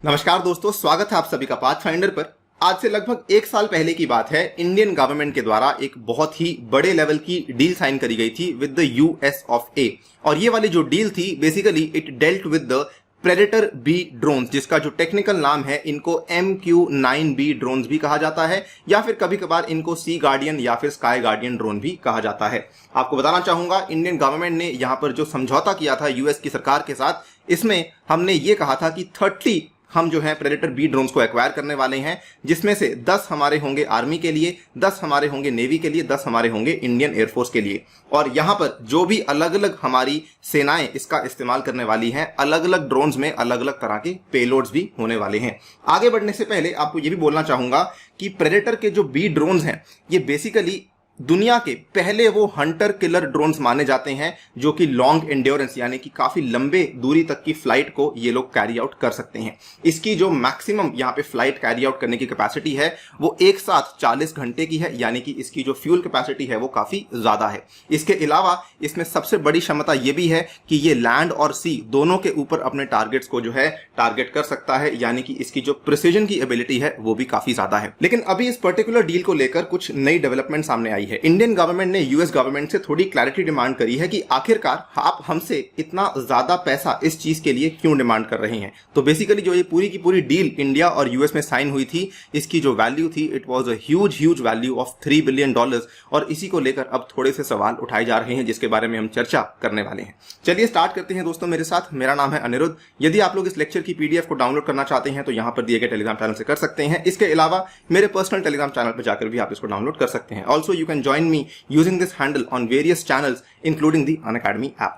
नमस्कार दोस्तों, स्वागत है आप सभी का पाथफाइंडर पर। आज से लगभग एक साल पहले की बात है, इंडियन गवर्नमेंट के द्वारा एक बहुत ही बड़े लेवल की डील साइन करी गई थी with the US of A. और ये वाली जो डील थी basically it dealt with the predator B drones, जिसका जो टेक्निकल नाम है इनको MQ-9B ड्रोन्स भी कहा जाता है, या फिर कभी कभार इनको सी गार्डियन या फिर स्काई गार्डियन ड्रोन भी कहा जाता है। आपको बताना चाहूंगा, इंडियन गवर्नमेंट ने यहां पर जो समझौता किया था यूएस की सरकार के साथ, इसमें हमने ये कहा था कि 30 हम जो है प्रेडेटर बी ड्रोन्स को एक्वायर करने वाले हैं, जिसमें से 10 हमारे होंगे आर्मी के लिए, 10 हमारे होंगे नेवी के लिए, 10 हमारे होंगे इंडियन एयरफोर्स के लिए। और यहां पर जो भी अलग अलग हमारी सेनाएं इसका इस्तेमाल करने वाली हैं, अलग अलग ड्रोन्स में अलग अलग तरह के पेलोड्स भी होने वाले हैं। आगे बढ़ने से पहले आपको ये भी बोलना चाहूंगा कि प्रेडेटर के जो बी ड्रोन्स हैं ये बेसिकली दुनिया के पहले वो हंटर किलर ड्रोन्स माने जाते हैं, जो कि लॉन्ग एंड्योरेंस यानी कि काफी लंबे दूरी तक की फ्लाइट को ये लोग कैरी आउट कर सकते हैं। इसकी जो मैक्सिमम यहाँ पे फ्लाइट कैरी आउट करने की कैपेसिटी है वो एक साथ 40 घंटे की है, यानी कि इसकी जो फ्यूल कैपेसिटी है वो काफी ज्यादा है। इसके अलावा इसमें सबसे बड़ी क्षमता ये भी है कि ये लैंड और सी दोनों के ऊपर अपने टारगेट्स को जो है टारगेट कर सकता है, यानी कि इसकी जो प्रिसीजन की एबिलिटी है वो भी काफी ज्यादा है। लेकिन अभी इस पर्टिकुलर डील को लेकर कुछ नई डेवलपमेंट सामने आई है। इंडियन गवर्नमेंट ने यूएस गवर्नमेंट से थोड़ी क्लैरिटी डिमांड करी है कि आखिरकार आप हमसे इतना ज्यादा पैसा इस चीज के लिए क्यों डिमांड कर रहे हैं। तो बेसिकली जो ये पूरी की पूरी डील इंडिया और यूएस में साइन हुई थी, इसकी जो वैल्यू थी it was a huge value of $3 billion. और इसी को लेकर अब थोड़े से सवाल उठाए जा रहे हैं, जिसके बारे में हम चर्चा करने वाले हैं। चलिए स्टार्ट करते हैं दोस्तों मेरे साथ। मेरा नाम है अनिरुद्ध। यदि आप लोग इस लेक्चर की पीडीएफ को डाउनलोड करना चाहते हैं तो यहां पर दिए गए टेलीग्राम चैनल से कर सकते हैं। इसके अलावा मेरे पर्सनल टेलीग्राम चैनल पर जाकर भी आप इसको डाउनलोड कर सकते हैं। Also you can join me using this handle on various channels including the Unacademy app.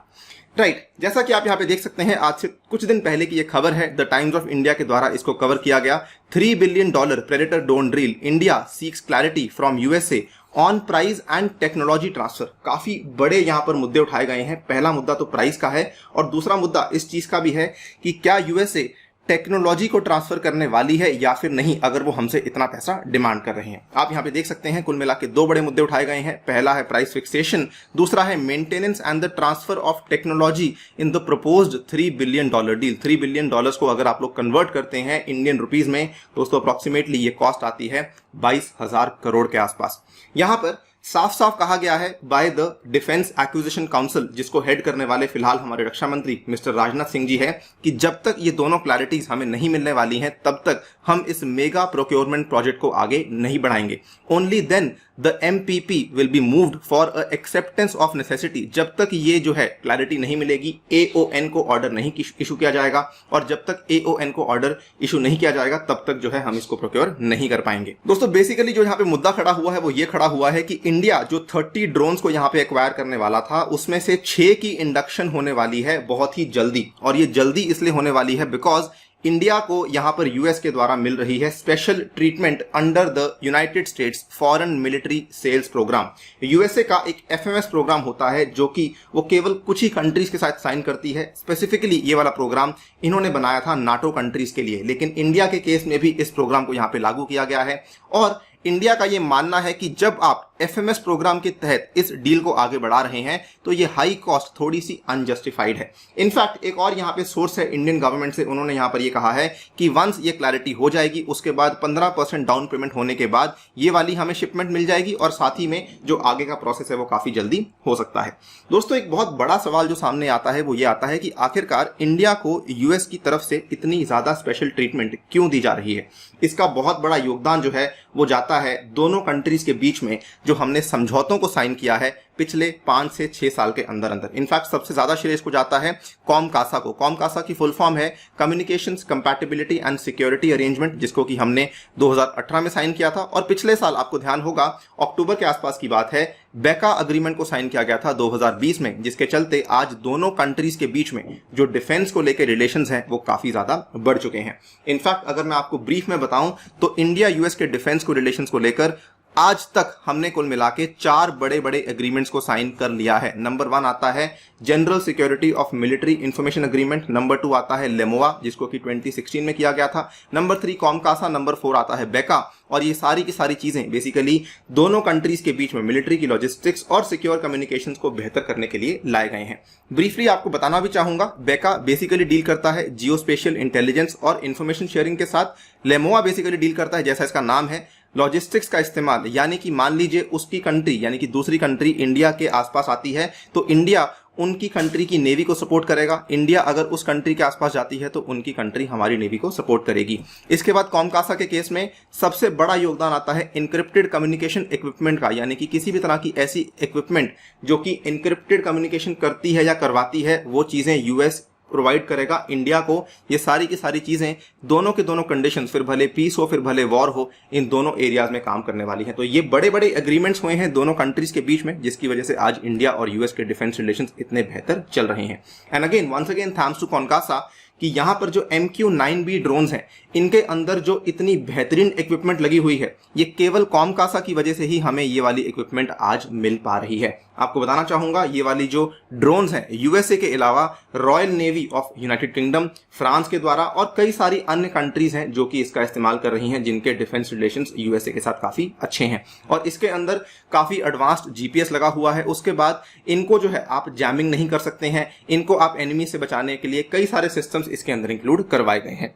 Right, जैसा कि आप यहाँ पे देख सकते हैं, आज से कुछ दिन पहले की ये खबर है, द टाइम्स ऑफ इंडिया के द्वारा इसको कवर किया गया। $3 billion predator drone deal, India seeks clarity from USA on price and technology transfer. काफी बड़े यहाँ पर मुद्दे उठाए गए हैं। पहला मुद्दा तो प्राइस का है और दूसरा मुद्दा इस चीज का भी है कि क्या यूएसए टेक्नोलॉजी को ट्रांसफर करने वाली है या फिर नहीं, अगर वो हमसे इतना पैसा डिमांड कर रहे हैं। आप यहाँ पे देख सकते हैं कुल मिला के दो बड़े मुद्दे उठाए गए हैं। पहला है प्राइस फिक्सेशन, दूसरा है maintenance and the transfer of technology in the proposed $3 billion deal. $3 billion को अगर आप लोग कन्वर्ट करते हैं इंडियन रुपीज में, दोस्तों अप्रोक्सीमेटली ये कॉस्ट आती है 22,000 करोड़ के आसपास। यहाँ पर साफ साफ कहा गया है by the defence acquisition council, जिसको हेड करने वाले फिलहाल हमारे रक्षा मंत्री मिस्टर राजनाथ सिंह जी है, कि जब तक ये दोनों क्लैरिटीज हमें नहीं मिलने वाली हैं तब तक हम इस मेगा प्रोक्योरमेंट प्रोजेक्ट को आगे नहीं बढ़ाएंगे। Only then the MPP will be moved for a acceptance of necessity. जब तक ये जो है क्लैरिटी नहीं मिलेगी, AON को ऑर्डर नहीं इशू किया जाएगा, और जब तक AON को ऑर्डर इशू नहीं किया जाएगा तब तक जो है हम इसको प्रोक्योर नहीं कर पाएंगे। दोस्तों बेसिकली जो यहाँ पे मुद्दा खड़ा हुआ है वो ये खड़ा हुआ है कि इंडिया जो 30 ड्रोन्स को यहाँ पे एक्वायर करने वाला था, उसमें से 6 की इंडक्शन होने वाली है बहुत ही जल्दी। और ये जल्दी इसलिए होने वाली है बिकॉज इंडिया को यहां पर यूएस के द्वारा मिल रही है special treatment under the United States foreign military sales programme. USA का एक FMS प्रोग्राम होता है जो कि वो केवल कुछ ही कंट्रीज के साथ साइन करती है। स्पेसिफिकली ये वाला प्रोग्राम इन्होंने बनाया था नाटो कंट्रीज के लिए, लेकिन इंडिया के केस में भी इस प्रोग्राम को यहां पे लागू किया गया है। और इंडिया का ये मानना है कि जब आप FMS प्रोग्राम के तहत इस डील को आगे बढ़ा रहे हैं तो ये हाई कॉस्ट थोड़ी सी अनजस्टिफाइड है। इनफैक्ट एक और यहाँ पे सोर्स है इंडियन गवर्नमेंट से, उन्होंने यहाँ पर ये कहा है कि वंस ये क्लैरिटी हो जाएगी उसके बाद 15% डाउन पेमेंट होने के बाद ये वाली हमें शिपमेंट मिल जाएगी, और साथ ही में जो आगे का प्रोसेस है वो काफी जल्दी हो सकता है। दोस्तों एक बहुत बड़ा सवाल जो सामने आता है वो ये आता है कि आखिरकार इंडिया को यूएस की तरफ से इतनी ज्यादा स्पेशल ट्रीटमेंट क्यों दी जा रही है। इसका बहुत बड़ा योगदान जो है वो जाता है दोनों कंट्रीज के बीच में जो हमने समझौतों को साइन किया है पिछले 5 से 6 साल के अंदर अंदर। इनफैक्ट सबसे ज्यादा श्रेय इसको जाता है कॉमकासा को। कॉमकासा की फुल फॉर्म है communications compatibility and security arrangement, जिसको कि हमने 2018 में साइन किया था। और पिछले साल आपको ध्यान होगा अक्टूबर के आसपास की बात है, बेका अग्रीमेंट को साइन किया गया था 2020 में, जिसके चलते आज दोनों कंट्रीज के बीच में जो डिफेंस को लेकर रिलेशंस हैं वो काफी ज्यादा बढ़ चुके हैं। इनफैक्ट अगर मैं आपको ब्रीफ में बताऊं तो इंडिया यूएस के डिफेंस को रिलेशंस को लेकर आज तक हमने कुल मिला के 4 बड़े बड़े एग्रीमेंट्स को साइन कर लिया है। नंबर 1 आता है general security of military information agreement, number 2 आता है लेमोआ जिसको कि 2016 में किया गया था, नंबर 3 कॉमकासा, नंबर 4 आता है बेका। और ये सारी की सारी चीजें बेसिकली दोनों कंट्रीज के बीच में मिलिट्री की लॉजिस्टिक्स और सिक्योर कम्युनिकेशंस को बेहतर करने के लिए लाए गए हैं। ब्रीफली आपको बताना भी चाहूंगा, बेका बेसिकली डील करता है जियोस्पेशियल इंटेलिजेंस और इंफॉर्मेशन शेयरिंग के साथ। लेमोआ बेसिकली डील करता है, जैसा इसका नाम है, लॉजिस्टिक्स का इस्तेमाल, यानी कि मान लीजिए उसकी कंट्री यानी कि दूसरी कंट्री इंडिया के आसपास आती है तो इंडिया उनकी कंट्री की नेवी को सपोर्ट करेगा, इंडिया अगर उस कंट्री के आसपास जाती है तो उनकी कंट्री हमारी नेवी को सपोर्ट करेगी। इसके बाद कॉमकासा के केस में सबसे बड़ा योगदान आता है इनक्रिप्टेड कम्युनिकेशन इक्विपमेंट का, यानी कि किसी भी तरह की ऐसी इक्विपमेंट जो कि इनक्रिप्टेड कम्युनिकेशन करती है या करवाती है, वो चीजें यूएस प्रोवाइड करेगा इंडिया को। ये सारी की सारी चीजें दोनों के दोनों कंडीशन, फिर भले पीस हो फिर भले वॉर हो, इन दोनों एरियाज में काम करने वाली हैं। तो ये बड़े बड़े एग्रीमेंट्स हुए हैं दोनों कंट्रीज के बीच में, जिसकी वजह से आज इंडिया और यूएस के डिफेंस रिलेशंस इतने बेहतर चल रहे हैं। And again once again thanks to कॉनकासा कि यहां पर जो MQ-9B ड्रोन्स हैं, इनके अंदर जो इतनी बेहतरीन इक्विपमेंट लगी हुई है, ये केवल कॉमकासा की वजह से ही हमें ये वाली इक्विपमेंट आज मिल पा रही है। आपको बताना चाहूंगा, ये वाली जो ड्रोन्स हैं यूएसए के अलावा royal navy of United kingdom, France के द्वारा और कई सारी अन्य कंट्रीज हैं जो कि इसका इस्तेमाल कर रही हैं, जिनके डिफेंस रिलेशंस यूएसए के साथ काफी अच्छे हैं। और इसके अंदर काफी एडवांस्ड जीपीएस लगा हुआ है। उसके बाद इनको जो है आप जैमिंग नहीं कर सकते हैं, इनको आप एनिमी से बचाने के लिए कई सारे सिस्टम्स इसके अंदर इंक्लूड करवाए गए हैं।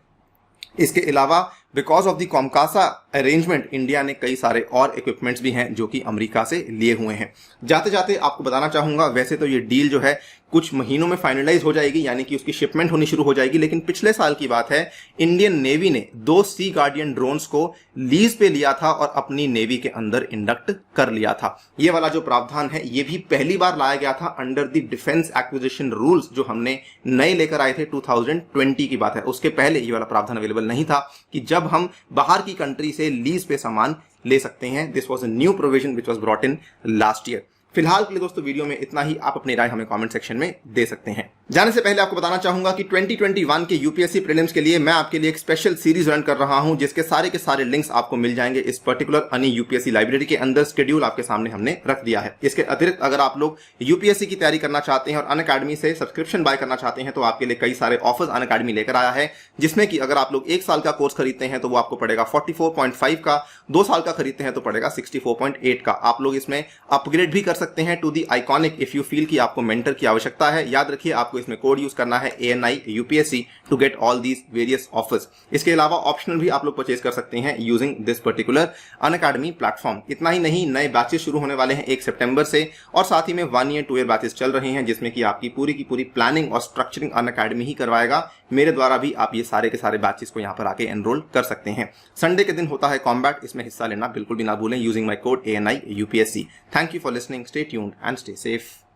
इसके अलावा because of the COMCASA arrangement, India ने कई सारे और इक्विपमेंट्स भी हैं जो कि अमेरिका से लिए हुए हैं। जाते जाते आपको बताना चाहूंगा, वैसे तो ये डील जो है कुछ महीनों में फाइनलाइज हो जाएगी, यानी कि उसकी शिपमेंट होनी शुरू हो जाएगी, लेकिन पिछले साल की बात है, इंडियन नेवी ने 2 सी गार्डियन ड्रोन्स को लीज पे लिया था और अपनी नेवी के अंदर इंडक्ट कर लिया था। ये वाला जो प्रावधान है ये भी पहली बार लाया गया था under the defence acquisition rules, जो हमने नए लेकर आए थे 2020 की बात है। उसके पहले ये वाला प्रावधान अवेलेबल नहीं था कि जब हम बाहर की कंट्री से लीज पे सामान ले सकते हैं। This was a new provision which was brought in last year. फिलहाल के लिए दोस्तों वीडियो में इतना ही। आप अपनी राय हमें कमेंट सेक्शन में दे सकते हैं। जाने से पहले आपको बताना चाहूंगा कि 2021 के यूपीएससी प्रीलिम्स के लिए मैं आपके लिए एक स्पेशल सीरीज रन कर रहा हूं, जिसके सारे के सारे लिंक्स आपको मिल जाएंगे इस पर्टिकुलर अनि यूपीएससी लाइब्रेरी के अंदर। शेड्यूल आपके सामने हमने रख दिया है। इसके अतिरिक्त अगर आप लोग यूपीएससी की तैयारी करना चाहते हैं और अनअकैडमी से सब्सक्रिप्शन बाय करना चाहते हैं तो आपके लिए कई सारे ऑफर्स अनअकैडमी लेकर आया है, जिसमें कि अगर आप लोग 1 साल का कोर्स खरीदते हैं तो वो आपको पड़ेगा 44.5 का, 2 साल का खरीदते हैं तो पड़ेगा 64.8 का। आप लोग इसमें अपग्रेड भी कर सकते हैं to the iconic if you feel कि आपको मेंटर की आवश्यकता है। याद रखिए आपको इसमें कोड यूज करना है ANI UPSC to get all these various offers. इसके अलावा ऑप्शनल भी आप लोग परचेज कर सकते हैं using this particular Unacademy platform. इतना ही नहीं, नए बैचेस शुरू होने वाले हैं 1 सितंबर से, और साथ ही में 1 ईयर 2 ईयर बैचेस चल रहे हैं, जिसमें कि आपकी पूरी प्लानिंग और स्ट्रक्चरिंग अनअकैडमी ही करवाएगा। मेरे द्वारा भी आप ये सारे के सारे बैचेस को यहाँ पर आके एनरोल कर सकते हैं। संडे के दिन होता है कॉम्बैट, इसमें हिस्सा लेना बिल्कुल भी ना भूलें using my code ANI UPSC। Thank you for listening, stay tuned and stay safe.